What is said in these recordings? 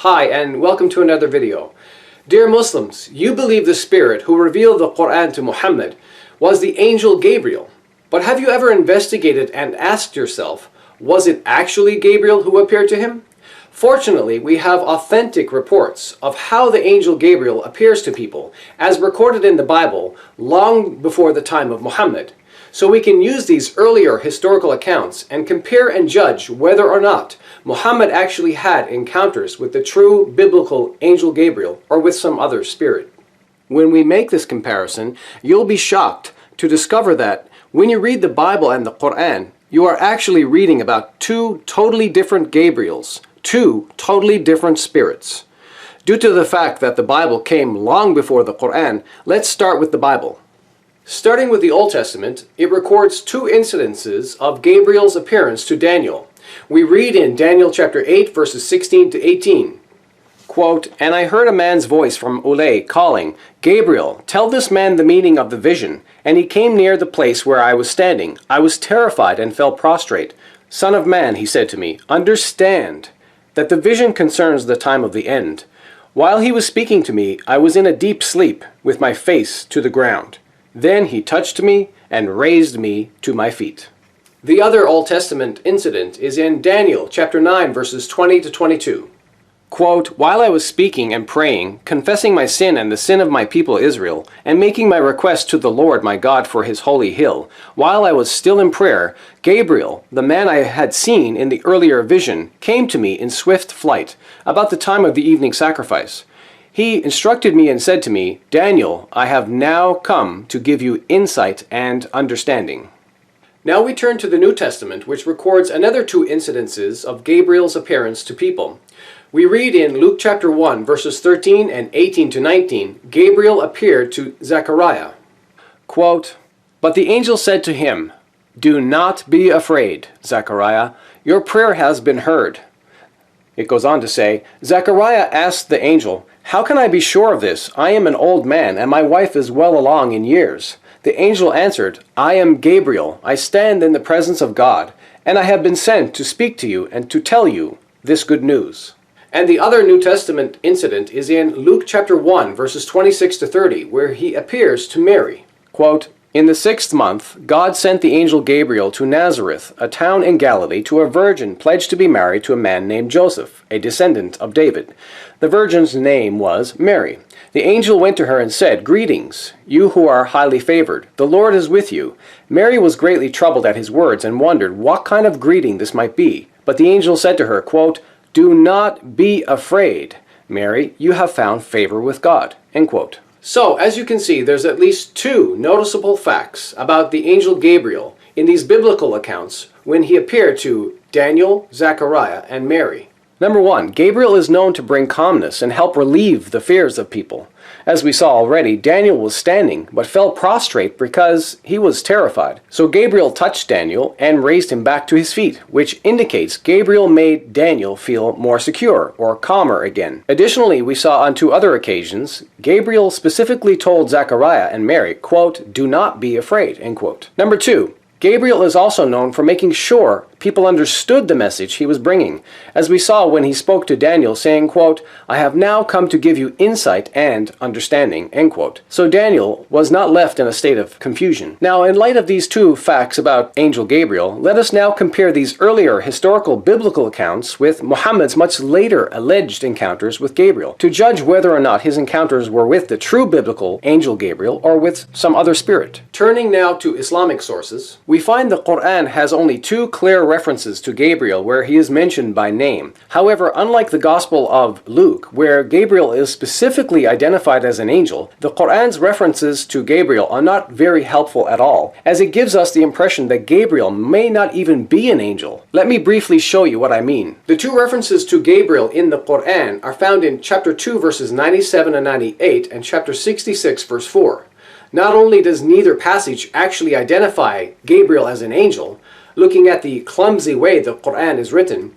Hi, and welcome to another video. Dear Muslims, you believe the Spirit who revealed the Quran to Muhammad was the angel Gabriel. But have you ever investigated and asked yourself, was it actually Gabriel who appeared to him? Fortunately, we have authentic reports of how the angel Gabriel appears to people, as recorded in the Bible, long before the time of Muhammad. So we can use these earlier historical accounts and compare and judge whether or not Muhammad actually had encounters with the true biblical angel Gabriel or with some other spirit. When we make this comparison, you'll be shocked to discover that when you read the Bible and the Quran, you are actually reading about two totally different Gabriels, two totally different spirits. Due to the fact that the Bible came long before the Quran, let's start with the Bible. Starting with the Old Testament, it records two incidences of Gabriel's appearance to Daniel. We read in Daniel chapter 8, verses 16 to 18. Quote, "And I heard a man's voice from Ulay calling, 'Gabriel, tell this man the meaning of the vision.' And he came near the place where I was standing. I was terrified and fell prostrate. 'Son of man,' he said to me, 'understand that the vision concerns the time of the end.' While he was speaking to me, I was in a deep sleep, with my face to the ground. Then he touched me and raised me to my feet." The other Old Testament incident is in Daniel chapter 9, verses 20 to 22. Quote, "While I was speaking and praying, confessing my sin and the sin of my people Israel, and making my request to the Lord my God for his holy hill, while I was still in prayer, Gabriel, the man I had seen in the earlier vision, came to me in swift flight, about the time of the evening sacrifice. He instructed me and said to me, 'Daniel, I have now come to give you insight and understanding.'" Now we turn to the New Testament, which records another two incidences of Gabriel's appearance to people. We read in Luke chapter 1, verses 13 and 18 to 19, Gabriel appeared to Zechariah. Quote, "But the angel said to him, 'Do not be afraid, Zechariah, your prayer has been heard.'" It goes on to say, Zechariah asked the angel, "How can I be sure of this? I am an old man, and my wife is well along in years." The angel answered, "I am Gabriel. I stand in the presence of God, and I have been sent to speak to you and to tell you this good news." And the other New Testament incident is in Luke chapter 1, verses 26 to 30, where he appears to Mary. Quote, "In the 6th month, God sent the angel Gabriel to Nazareth, a town in Galilee, to a virgin pledged to be married to a man named Joseph, a descendant of David. The virgin's name was Mary. The angel went to her and said, 'Greetings, you who are highly favored. The Lord is with you.' Mary was greatly troubled at his words and wondered what kind of greeting this might be. But the angel said to her, quote, 'Do not be afraid, Mary, you have found favor with God.'" End quote. So, as you can see, there's at least two noticeable facts about the angel Gabriel in these biblical accounts when he appeared to Daniel, Zechariah, and Mary. Number one, Gabriel is known to bring calmness and help relieve the fears of people. As we saw already, Daniel was standing, but fell prostrate because he was terrified. So Gabriel touched Daniel and raised him back to his feet, which indicates Gabriel made Daniel feel more secure or calmer again. Additionally, we saw on two other occasions, Gabriel specifically told Zechariah and Mary, quote, "Do not be afraid," end quote. Number two, Gabriel is also known for making sure people understood the message he was bringing, as we saw when he spoke to Daniel saying, quote, "I have now come to give you insight and understanding," end quote. So Daniel was not left in a state of confusion. Now, in light of these two facts about Angel Gabriel, let us now compare these earlier historical biblical accounts with Muhammad's much later alleged encounters with Gabriel, to judge whether or not his encounters were with the true biblical Angel Gabriel or with some other spirit. Turning now to Islamic sources, we find the Quran has only two clear references to Gabriel where he is mentioned by name. However, unlike the Gospel of Luke, where Gabriel is specifically identified as an angel, the Quran's references to Gabriel are not very helpful at all, as it gives us the impression that Gabriel may not even be an angel. Let me briefly show you what I mean. The two references to Gabriel in the Quran are found in chapter 2, verses 97 and 98, and chapter 66, verse 4. Not only does neither passage actually identify Gabriel as an angel, looking at the clumsy way the Quran is written,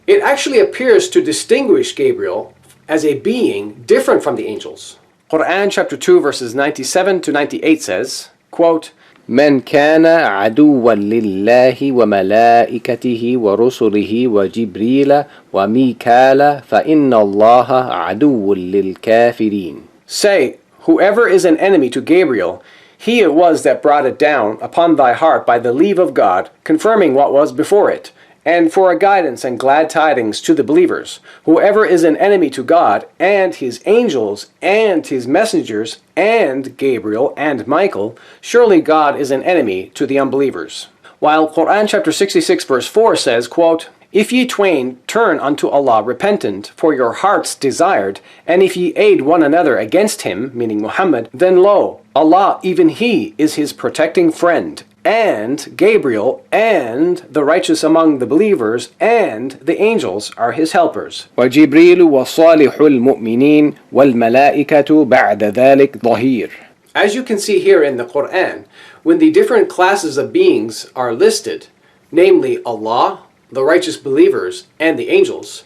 it actually appears to distinguish Gabriel as a being different from the angels. Quran chapter 2 verses 97 to 98 says, quote, من كان عدوا لله وملائكته ورسله وجبريل وميكال فإن الله عدو للكافرين. Say, whoever is an enemy to Gabriel, he it was that brought it down upon thy heart by the leave of God, confirming what was before it, and for a guidance and glad tidings to the believers. Whoever is an enemy to God, and his angels, and his messengers, and Gabriel, and Michael, surely God is an enemy to the unbelievers. While Quran chapter 66 verse 4 says, quote, If ye twain turn unto Allah repentant, for your hearts desired, and if ye aid one another against him, meaning Muhammad, then lo, Allah, even He, is his protecting friend, and Gabriel, and the righteous among the believers, and the angels are his helpers. وجبريل وصالح المؤمنين والملائكة بعد ذلك ظهير. As you can see here in the Quran, when the different classes of beings are listed, namely Allah, the righteous believers, and the angels,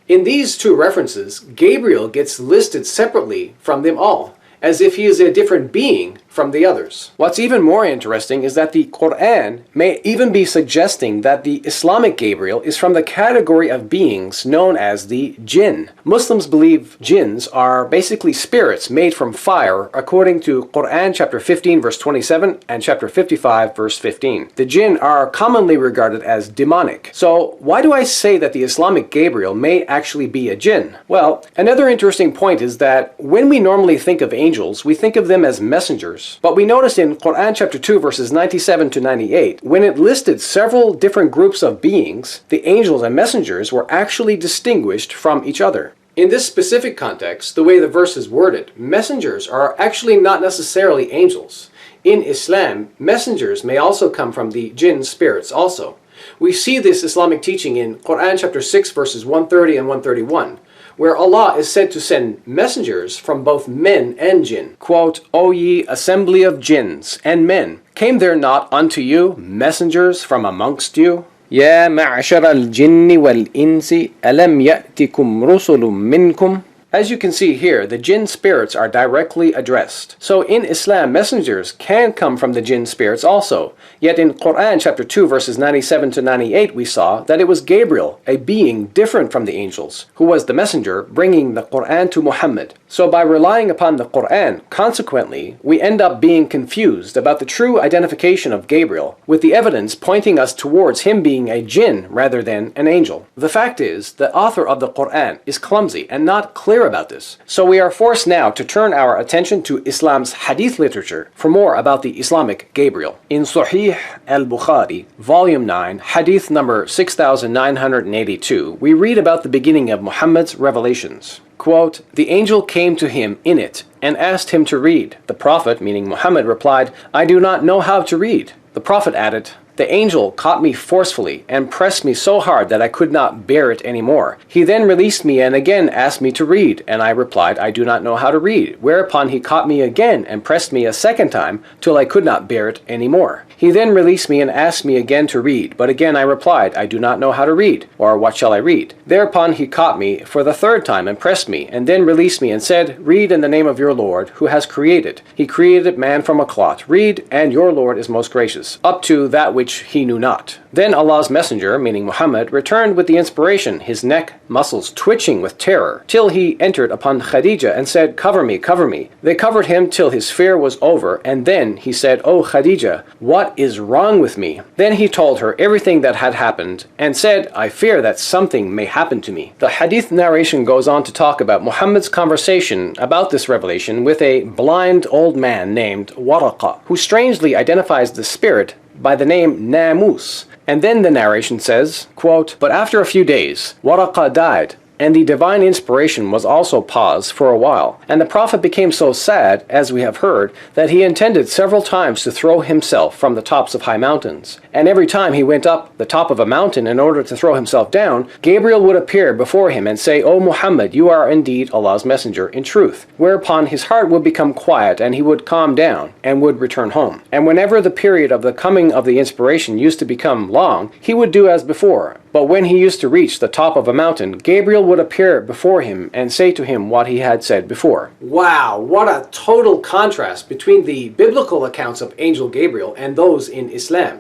in these two references, Gabriel gets listed separately from them all, as if he is a different being from the others. What's even more interesting is that the Quran may even be suggesting that the Islamic Gabriel is from the category of beings known as the jinn. Muslims believe jinns are basically spirits made from fire according to Quran chapter 15 verse 27 and chapter 55 verse 15. The jinn are commonly regarded as demonic. So why do I say that the Islamic Gabriel may actually be a jinn? Well, another interesting point is that when we normally think of angels, we think of them as messengers. But we noticed in Quran chapter 2 verses 97 to 98, when it listed several different groups of beings, the angels and messengers were actually distinguished from each other. In this specific context, the way the verse is worded, messengers are actually not necessarily angels. In Islam, messengers may also come from the jinn spirits also. We see this Islamic teaching in Quran chapter 6 verses 130 and 131. Where Allah is said to send messengers from both men and jinn. Quote, O ye assembly of jinns and men, came there not unto you messengers from amongst you? يا معشر الجن والإنس ألم يأتكم رسل منكم. As you can see here, the jinn spirits are directly addressed. So in Islam, messengers can come from the jinn spirits also. Yet in Quran chapter 2 verses 97 to 98 we saw that it was Gabriel, a being different from the angels, who was the messenger bringing the Quran to Muhammad. So by relying upon the Quran, consequently, we end up being confused about the true identification of Gabriel, with the evidence pointing us towards him being a jinn rather than an angel. The fact is, the author of the Quran is clumsy and not clear about this. So we are forced now to turn our attention to Islam's hadith literature for more about the Islamic Gabriel. In Sahih al-Bukhari, volume 9, hadith number 6982, we read about the beginning of Muhammad's revelations. Quote, The angel came to him in it and asked him to read. The Prophet, meaning Muhammad, replied, I do not know how to read. The Prophet added, The angel caught me forcefully and pressed me so hard that I could not bear it any more. He then released me and again asked me to read, and I replied, I do not know how to read. Whereupon he caught me again and pressed me a second time till I could not bear it any more. He then released me and asked me again to read, but again I replied, I do not know how to read, or what shall I read? Thereupon he caught me for the third time and pressed me, and then released me and said, Read in the name of your Lord, who has created. He created man from a clot. Read, and your Lord is most gracious, up to that which he knew not. Then Allah's messenger, meaning Muhammad, returned with the inspiration, his neck muscles twitching with terror, till he entered upon Khadija and said, Cover me, cover me. They covered him till his fear was over, and then he said, O Khadija, what is wrong with me? Then he told her everything that had happened, and said, I fear that something may happen to me. The hadith narration goes on to talk about Muhammad's conversation about this revelation with a blind old man named Waraqa, who strangely identifies the spirit by the name Namus. And then the narration says, quote, But after a few days, Waraqa died, and the divine inspiration was also paused for a while. And the Prophet became so sad, as we have heard, that he intended several times to throw himself from the tops of high mountains. And every time he went up the top of a mountain in order to throw himself down, Gabriel would appear before him and say, O Muhammad, you are indeed Allah's messenger in truth. Whereupon his heart would become quiet and he would calm down and would return home. And whenever the period of the coming of the inspiration used to become long, he would do as before, But when he used to reach the top of a mountain, Gabriel would appear before him and say to him what he had said before. Wow, what a total contrast between the biblical accounts of Angel Gabriel and those in Islam.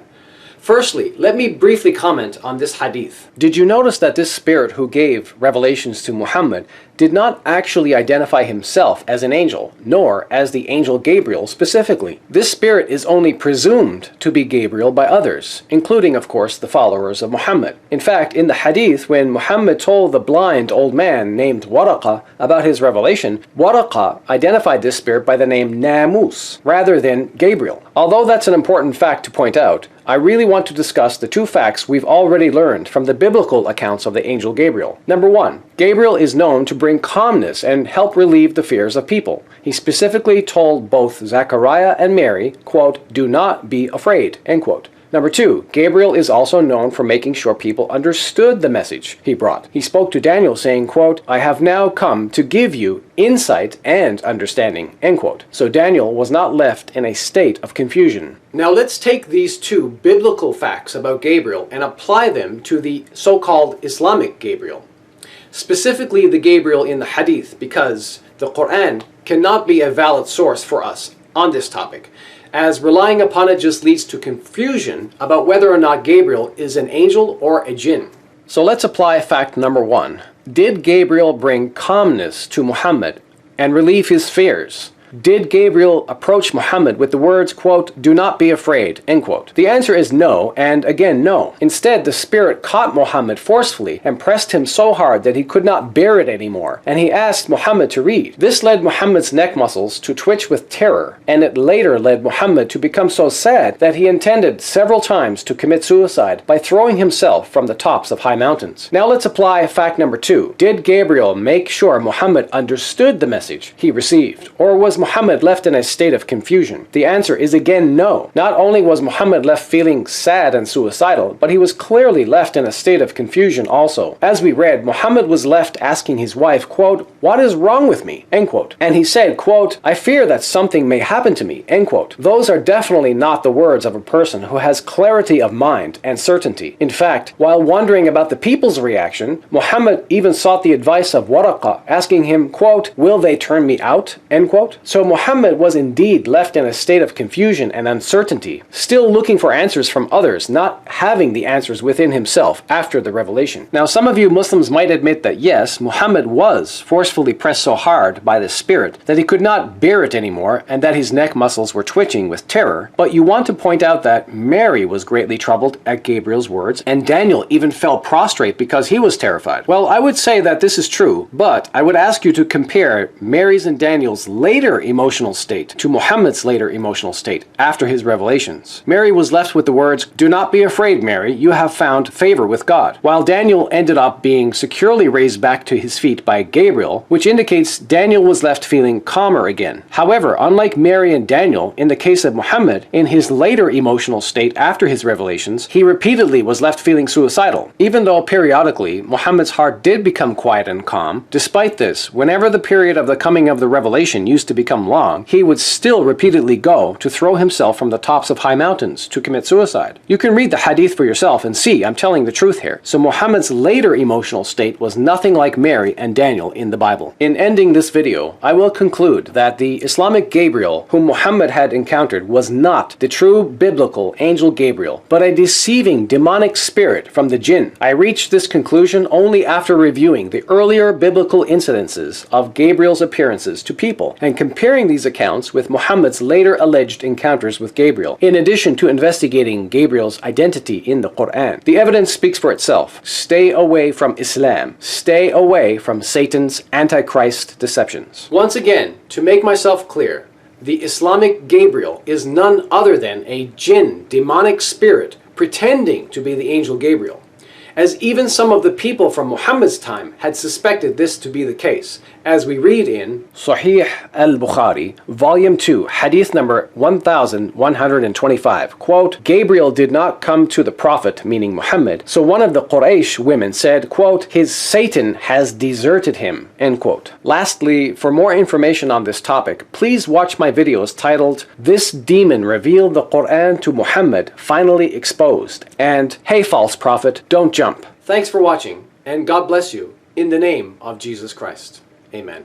Firstly, let me briefly comment on this hadith. Did you notice that this spirit who gave revelations to Muhammad did not actually identify himself as an angel, nor as the angel Gabriel specifically? This spirit is only presumed to be Gabriel by others, including, of course, the followers of Muhammad. In fact, in the hadith, when Muhammad told the blind old man named Waraqa about his revelation, Waraqa identified this spirit by the name Namus, rather than Gabriel. Although that's an important fact to point out, I really want to discuss the two facts we've already learned from the biblical accounts of the angel Gabriel. Number one, Gabriel is known to bring calmness and help relieve the fears of people. He specifically told both Zechariah and Mary, quote, "Do not be afraid," end quote. Number two, Gabriel is also known for making sure people understood the message he brought. He spoke to Daniel saying, quote, "I have now come to give you insight and understanding," end quote. So Daniel was not left in a state of confusion. Now let's take these two biblical facts about Gabriel and apply them to the so-called Islamic Gabriel. Specifically the Gabriel in the hadith, because the Quran cannot be a valid source for us on this topic, as relying upon it just leads to confusion about whether or not Gabriel is an angel or a jinn. So let's apply fact number one. Did Gabriel bring calmness to Muhammad and relieve his fears? Did Gabriel approach Muhammad with the words, quote, "Do not be afraid," end quote? The answer is no, and again no. Instead, the spirit caught Muhammad forcefully and pressed him so hard that he could not bear it anymore, and he asked Muhammad to read. This led Muhammad's neck muscles to twitch with terror, and it later led Muhammad to become so sad that he intended several times to commit suicide by throwing himself from the tops of high mountains. Now let's apply fact number two. Did Gabriel make sure Muhammad understood the message he received, or was Muhammad left in a state of confusion? The answer is again no. Not only was Muhammad left feeling sad and suicidal, but he was clearly left in a state of confusion also. As we read, Muhammad was left asking his wife, quote, "What is wrong with me?" end quote. And he said, quote, "I fear that something may happen to me," end quote. Those are definitely not the words of a person who has clarity of mind and certainty. In fact, while wondering about the people's reaction, Muhammad even sought the advice of Waraqa, asking him, quote, "Will they turn me out?" end quote. So Muhammad was indeed left in a state of confusion and uncertainty, still looking for answers from others, not having the answers within himself after the revelation. Now, some of you Muslims might admit that yes, Muhammad was forcefully pressed so hard by the spirit that he could not bear it anymore and that his neck muscles were twitching with terror, but you want to point out that Mary was greatly troubled at Gabriel's words, and Daniel even fell prostrate because he was terrified. Well, I would say that this is true, but I would ask you to compare Mary's and Daniel's later emotional state to Muhammad's later emotional state after his revelations. Mary was left with the words, "Do not be afraid, Mary, you have found favor with God," while Daniel ended up being securely raised back to his feet by Gabriel, which indicates Daniel was left feeling calmer again. However, unlike Mary and Daniel, in the case of Muhammad, in his later emotional state after his revelations, he repeatedly was left feeling suicidal. Even though periodically Muhammad's heart did become quiet and calm, despite this, whenever the period of the coming of the revelation used to become long, he would still repeatedly go to throw himself from the tops of high mountains to commit suicide. You can read the hadith for yourself and see I'm telling the truth here. So Muhammad's later emotional state was nothing like Mary and Daniel in the Bible. In ending this video, I will conclude that the Islamic Gabriel whom Muhammad had encountered was not the true biblical angel Gabriel, but a deceiving demonic spirit from the jinn. I reached this conclusion only after reviewing the earlier biblical incidences of Gabriel's appearances to people and comparing these accounts with Muhammad's later alleged encounters with Gabriel, in addition to investigating Gabriel's identity in the Quran. The evidence speaks for itself. Stay away from Islam. Stay away from Satan's Antichrist deceptions. Once again, to make myself clear, the Islamic Gabriel is none other than a jinn, demonic spirit, pretending to be the angel Gabriel, as even some of the people from Muhammad's time had suspected this to be the case, as we read in Sahih al-Bukhari, Volume 2, Hadith number 1125, quote, "Gabriel did not come to the Prophet," meaning Muhammad, "so one of the Quraysh women said, quote, 'His Satan has deserted him,' end quote." Lastly, for more information on this topic, please watch my videos titled, "This Demon Revealed the Quran to Muhammad, Finally Exposed," and "Hey False Prophet, Don't Jump." Thanks for watching, and God bless you in the name of Jesus Christ. Amen.